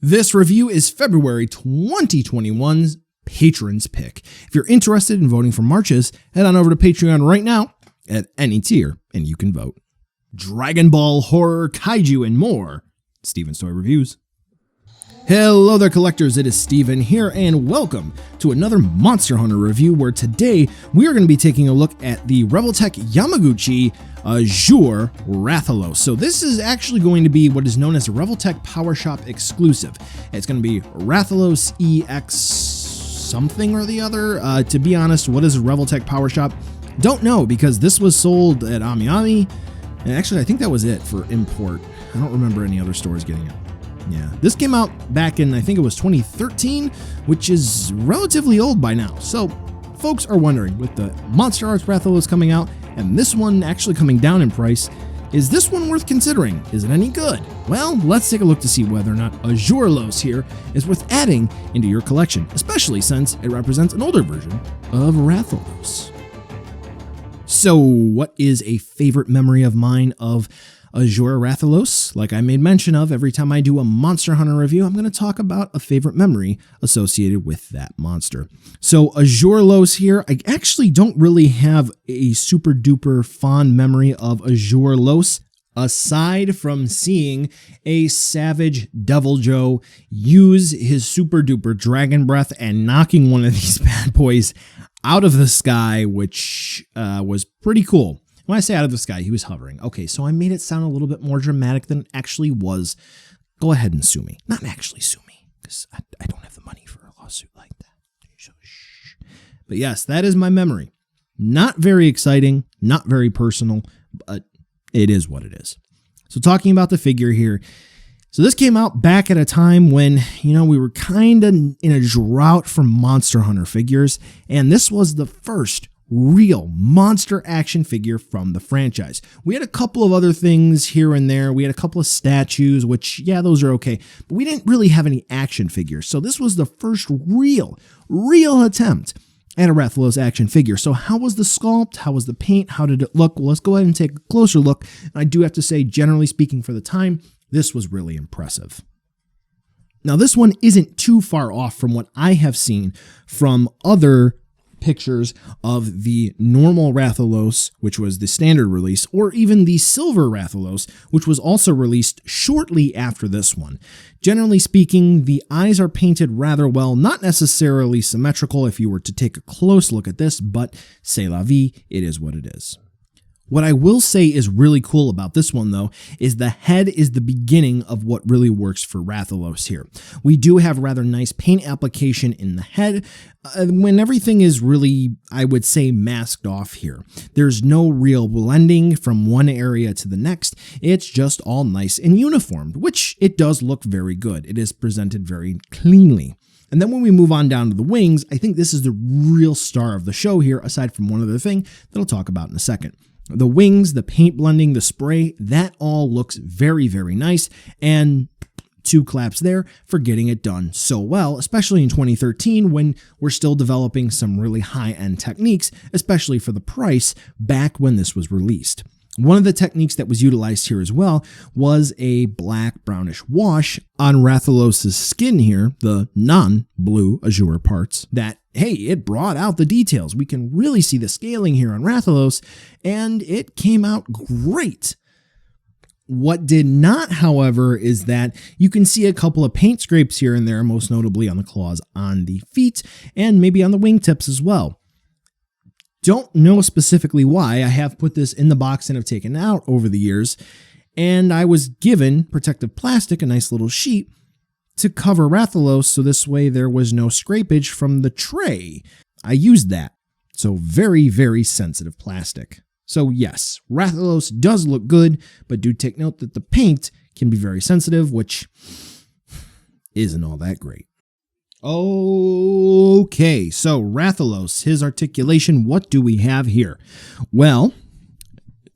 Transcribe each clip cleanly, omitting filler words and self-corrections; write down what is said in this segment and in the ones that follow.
This review is February 2021's Patron's Pick. If you're interested in voting for Marches, head on over to Patreon right now at any tier and you can vote. Dragon Ball, horror, kaiju, and more. Steven's Toy Reviews. Hello there, collectors. It is Steven here, and welcome to another Monster Hunter review, where today we are going to be taking a look at the Revoltech Yamaguchi Azure Rathalos. So this is actually going to be what is known as a Revoltech Power Shop exclusive. It's going to be Rathalos EX something or the other. To be honest, what is a Revoltech Power Shop? Don't know, because this was sold at Ami, and actually I think that was it for import. I don't remember any other stores getting it. Yeah, this came out back in, I think it was 2013, which is relatively old by now. So folks are wondering, with the Monster Arts Rathalos coming out and this one actually coming down in price, is this one worth considering? Is it any good? Well, let's take a look to see whether or not Azurelos here is worth adding into your collection, especially since it represents an older version of Rathalos. So what is a favorite memory of mine of Azure Rathalos? Like I made mention of, every time I do a Monster Hunter review, I'm going to talk about a favorite memory associated with that monster. So Azurelos here, I actually don't really have a super duper fond memory of Azurelos, aside from seeing a savage Devil Joe use his super duper dragon breath and knocking one of these bad boys out of the sky, which was pretty cool. When I say out of the sky, he was hovering. Okay, so I made it sound a little bit more dramatic than it actually was. Go ahead and sue me. Not actually sue me, because I don't have the money for a lawsuit like that. So, shh. But yes, that is my memory. Not very exciting, not very personal, but it is what it is. So talking about the figure here. So this came out back at a time when, we were kind of in a drought from Monster Hunter figures, and this was the first real monster action figure from the franchise. We had a couple of other things here and there. We had a couple of statues, which, yeah, those are okay, but we didn't really have any action figures. So this was the first real attempt at a Rathalos action figure. So how was the sculpt? How was the paint? How did it look? Well, let's go ahead and take a closer look. And I do have to say, generally speaking, for the time, this was really impressive. Now, this one isn't too far off from what I have seen from other pictures of the normal Rathalos, which was the standard release, or even the silver Rathalos, which was also released shortly after this one. Generally speaking, the eyes are painted rather well, not necessarily symmetrical if you were to take a close look at this, but c'est la vie, it is what it is. What I will say is really cool about this one, though, is the head is the beginning of what really works for Rathalos here. We do have rather nice paint application in the head when everything is really, I would say, masked off here. There's no real blending from one area to the next. It's just all nice and uniformed, which it does look very good. It is presented very cleanly. And then when we move on down to the wings, I think this is the real star of the show here, aside from one other thing that I'll talk about in a second. The wings, the paint blending, the spray, that all looks very, very nice, and 2 claps there for getting it done so well, especially in 2013 when we're still developing some really high-end techniques, especially for the price back when this was released. One of the techniques that was utilized here as well was a black brownish wash on Rathalos' skin here, the non-blue Azure parts, that, hey, it brought out the details. We can really see the scaling here on Rathalos, and it came out great. What did not, however, is that you can see a couple of paint scrapes here and there, most notably on the claws on the feet, and maybe on the wingtips as well. Don't know specifically why. I have put this in the box and have taken it out over the years, and I was given protective plastic, a nice little sheet, to cover Rathalos, so this way there was no scrapage from the tray. I used that. So very, very sensitive plastic. So yes, Rathalos does look good, but do take note that the paint can be very sensitive, which isn't all that great. Okay, so Rathalos, his articulation, what do we have here? Well,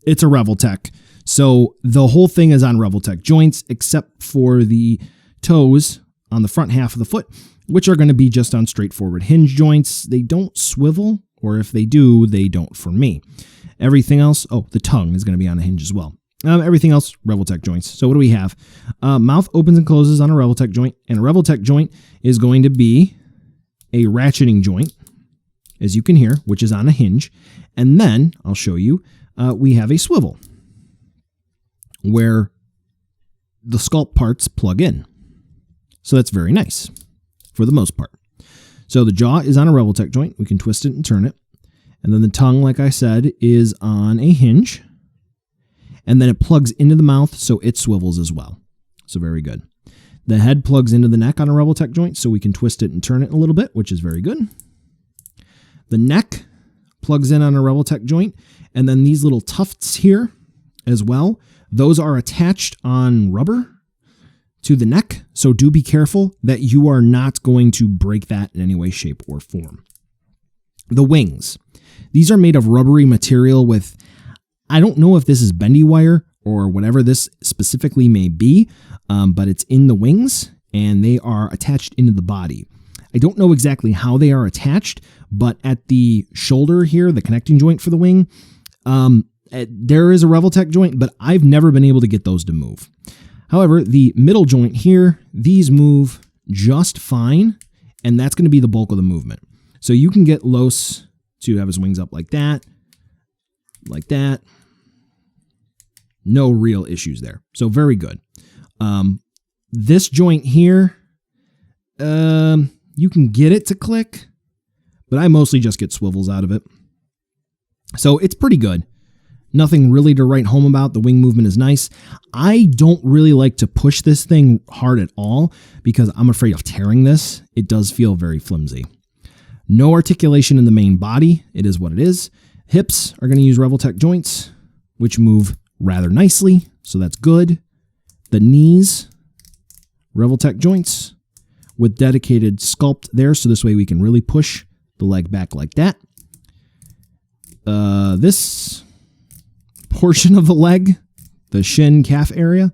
it's a Revoltech. So the whole thing is on Revoltech joints, except for the toes on the front half of the foot, which are going to be just on straightforward hinge joints. They don't swivel, or if they do, they don't for me. Everything else, the tongue is going to be on a hinge as well. Everything else, Revoltech joints. So what do we have? Mouth opens and closes on a Revoltech joint, and a Revoltech joint is going to be a ratcheting joint, as you can hear, which is on a hinge. And then, I'll show you, we have a swivel, where the sculpt parts plug in. So that's very nice, for the most part. So the jaw is on a Revoltech joint. We can twist it and turn it. And then the tongue, like I said, is on a hinge. And then it plugs into the mouth, so it swivels as well. So very good. The head plugs into the neck on a Revoltech joint, so we can twist it and turn it a little bit, which is very good. The neck plugs in on a Revoltech joint, and then these little tufts here as well, those are attached on rubber to the neck, so do be careful that you are not going to break that in any way, shape, or form. The wings. These are made of rubbery material with, I don't know if this is bendy wire or whatever this specifically may be, but it's in the wings and they are attached into the body. I don't know exactly how they are attached, but at the shoulder here, the connecting joint for the wing, there is a Revoltech joint, but I've never been able to get those to move. However, the middle joint here, these move just fine, and that's going to be the bulk of the movement. So you can get Los to have his wings up like that. No real issues there. So very good. This joint here, you can get it to click, but I mostly just get swivels out of it. So it's pretty good. Nothing really to write home about. The wing movement is nice. I don't really like to push this thing hard at all because I'm afraid of tearing this. It does feel very flimsy. No articulation in the main body. It is what it is. Hips are going to use Revoltech joints, which move rather nicely, so that's good. The knees, Revoltech joints with dedicated sculpt there, so this way we can really push the leg back like that. This portion of the leg, the shin calf area,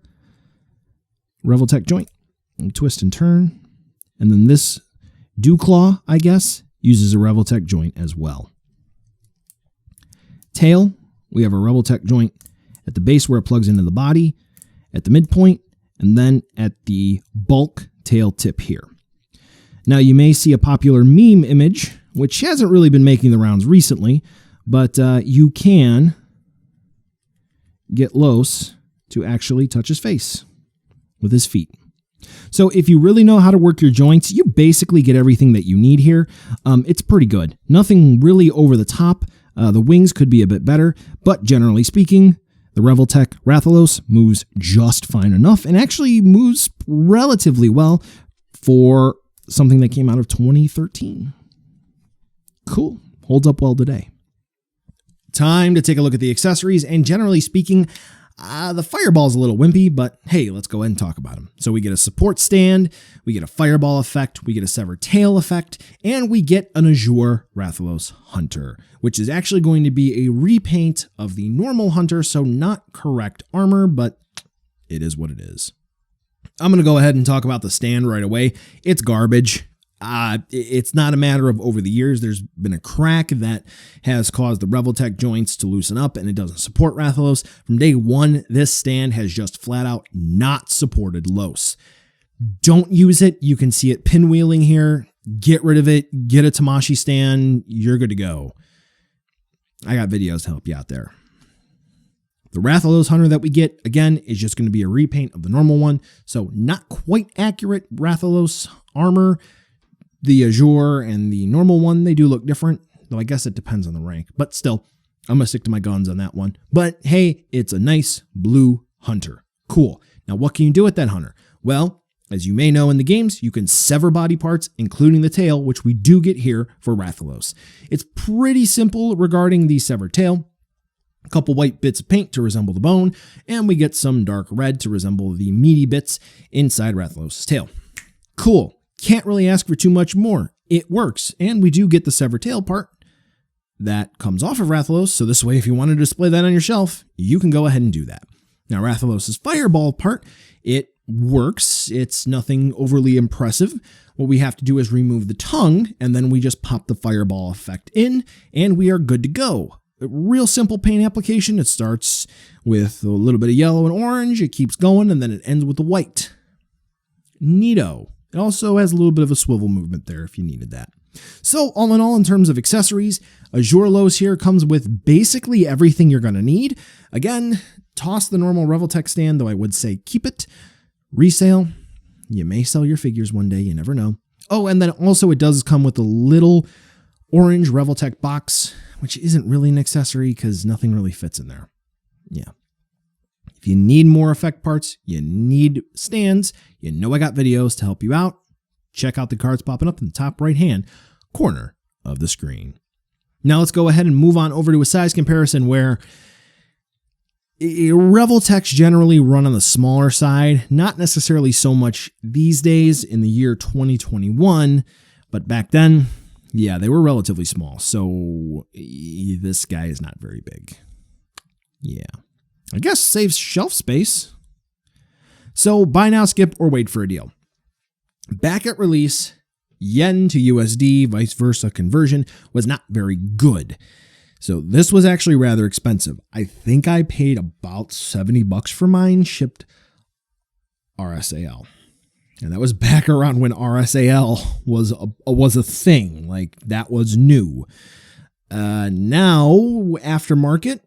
Revoltech joint, and twist and turn. And then this dew claw, I guess, uses a Revoltech joint as well. Tail, we have a Revoltech joint at the base where it plugs into the body, at the midpoint, and then at the bulk tail tip here. Now you may see a popular meme image, which hasn't really been making the rounds recently, but you can get Los to actually touch his face with his feet. So if you really know how to work your joints, you basically get everything that you need here. It's pretty good. Nothing really over the top. The wings could be a bit better, but generally speaking, the Revoltech Rathalos moves just fine enough and actually moves relatively well for something that came out of 2013. Cool. Holds up well today. Time to take a look at the accessories, and generally speaking, the fireball's a little wimpy, but hey, let's go ahead and talk about them. So we get a support stand, we get a fireball effect, we get a severed tail effect, and we get an Azure Rathalos Hunter, which is actually going to be a repaint of the normal Hunter, so not correct armor, but it is what it is. I'm going to go ahead and talk about the stand right away. It's garbage. It's not a matter of over the years there's been a crack that has caused the Revoltech joints to loosen up and it doesn't support Rathalos. From day one, this stand has just flat out not supported Los. Don't use it. You can see it pinwheeling here. Get rid of it. Get a Tamashii stand. You're good to go. I got videos to help you out there. The Rathalos Hunter that we get, again, is just going to be a repaint of the normal one. So not quite accurate Rathalos armor. The Azure and the normal one, they do look different, though I guess it depends on the rank. But still, I'm going to stick to my guns on that one. But hey, it's a nice blue Hunter. Cool. Now, what can you do with that Hunter? Well, as you may know in the games, you can sever body parts, including the tail, which we do get here for Rathalos. It's pretty simple regarding the severed tail. A couple white bits of paint to resemble the bone, and we get some dark red to resemble the meaty bits inside Rathalos' tail. Cool. Can't really ask for too much more. It works, and we do get the severed tail part that comes off of Rathalos, so this way if you want to display that on your shelf, you can go ahead and do that. Now Rathalos' fireball part, it works. It's nothing overly impressive. What we have to do is remove the tongue, and then we just pop the fireball effect in, and we are good to go. a real simple paint application. It starts with a little bit of yellow and orange, it keeps going, and then it ends with the white. Neato. It also has a little bit of a swivel movement there if you needed that. So all in all, in terms of accessories, Rathalos here comes with basically everything you're going to need. Again, toss the normal Revoltech stand, though I would say keep it. Resale. You may sell your figures one day, you never know. Oh, and then also it does come with a little orange Revoltech box, which isn't really an accessory because nothing really fits in there. Yeah. If you need more effect parts, you need stands, you know I got videos to help you out. Check out the cards popping up in the top right-hand corner of the screen. Now let's go ahead and move on over to a size comparison where Revoltechs generally run on the smaller side, not necessarily so much these days in the year 2021, but back then, yeah, they were relatively small. So this guy is not very big. Yeah. I guess saves shelf space. So buy now, skip, or wait for a deal. Back at release, yen to USD, vice versa conversion was not very good. So this was actually rather expensive. I think I paid about $70 for mine, shipped RSAL. And that was back around when RSAL was a thing. Like, that was new. Now, aftermarket,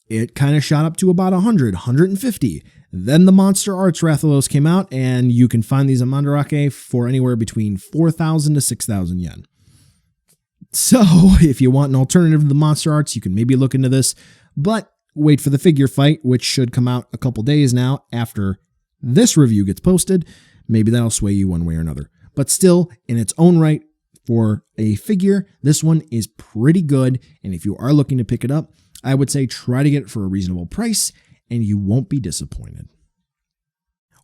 it kind of shot up to about 100, 150. Then the Monster Arts Rathalos came out, and you can find these at Mandarake for anywhere between 4,000 to 6,000 yen. So if you want an alternative to the Monster Arts, you can maybe look into this, but wait for the figure fight, which should come out a couple days now after this review gets posted. Maybe that'll sway you one way or another. But still, in its own right, for a figure, this one is pretty good, and if you are looking to pick it up, I would say try to get it for a reasonable price, and you won't be disappointed.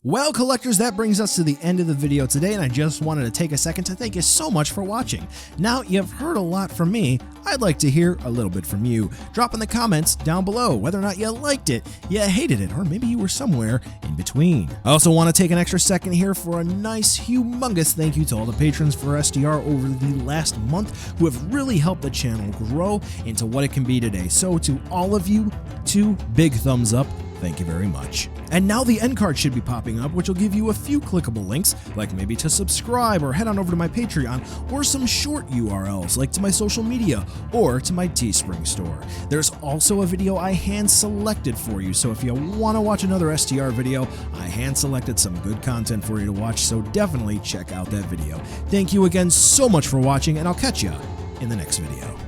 Well, collectors, that brings us to the end of the video today, and I just wanted to take a second to thank you so much for watching. Now, you've heard a lot from me. I'd like to hear a little bit from you. Drop in the comments down below whether or not you liked it, you hated it, or maybe you were somewhere in between. I also want to take an extra second here for a nice, humongous thank you to all the patrons for SDR over the last month who have really helped the channel grow into what it can be today. So to all of you, 2 big thumbs up. Thank you very much. And now the end card should be popping up, which will give you a few clickable links, like maybe to subscribe or head on over to my Patreon, or some short URLs like to my social media or to my Teespring store. There's also a video I hand selected for you, so if you want to watch another STR video, I hand selected some good content for you to watch, so definitely check out that video. Thank you again so much for watching, and I'll catch you in the next video.